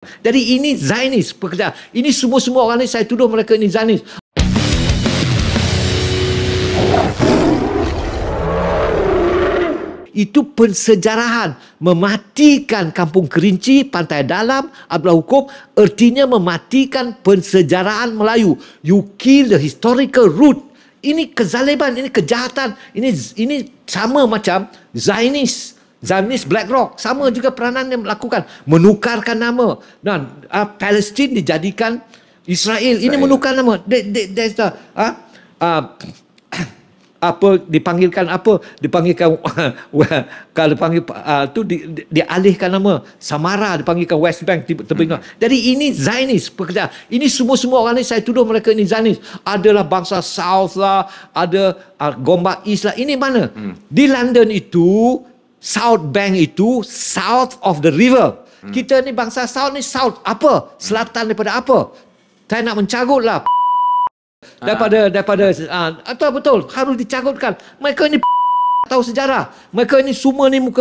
Jadi ini Zionis pekerjaan. Ini semua orang ni saya tuduh mereka ini Zionis. Itu pensejarahan, mematikan Kampung Kerinci, Pantai Dalam, Abdullah Hukum, artinya mematikan pensejarahan Melayu. You kill the historical root. Ini kezaliman, ini kejahatan, ini sama macam Zionis BlackRock, sama juga peranan yang melakukan, menukarkan nama. Dan Palestin dijadikan Israel. Ini menukar nama. There's the dipanggilkan kalau dipanggil tu dialihkan nama Samara, dipanggilkan West Bank Jadi ini Zionis pekerjaan. Ini semua orang ni saya tuduh mereka ini Zionis. Adalah bangsa South lah, ada Gombak East lah. Ini mana? Di London itu, South Bank itu south of the river. Kita ni bangsa South ni south apa? Selatan daripada apa? Saya nak mencagut lah. Daripada atau betul harus dicagutkan. Mereka ni tahu sejarah. Mereka ni semua ni muka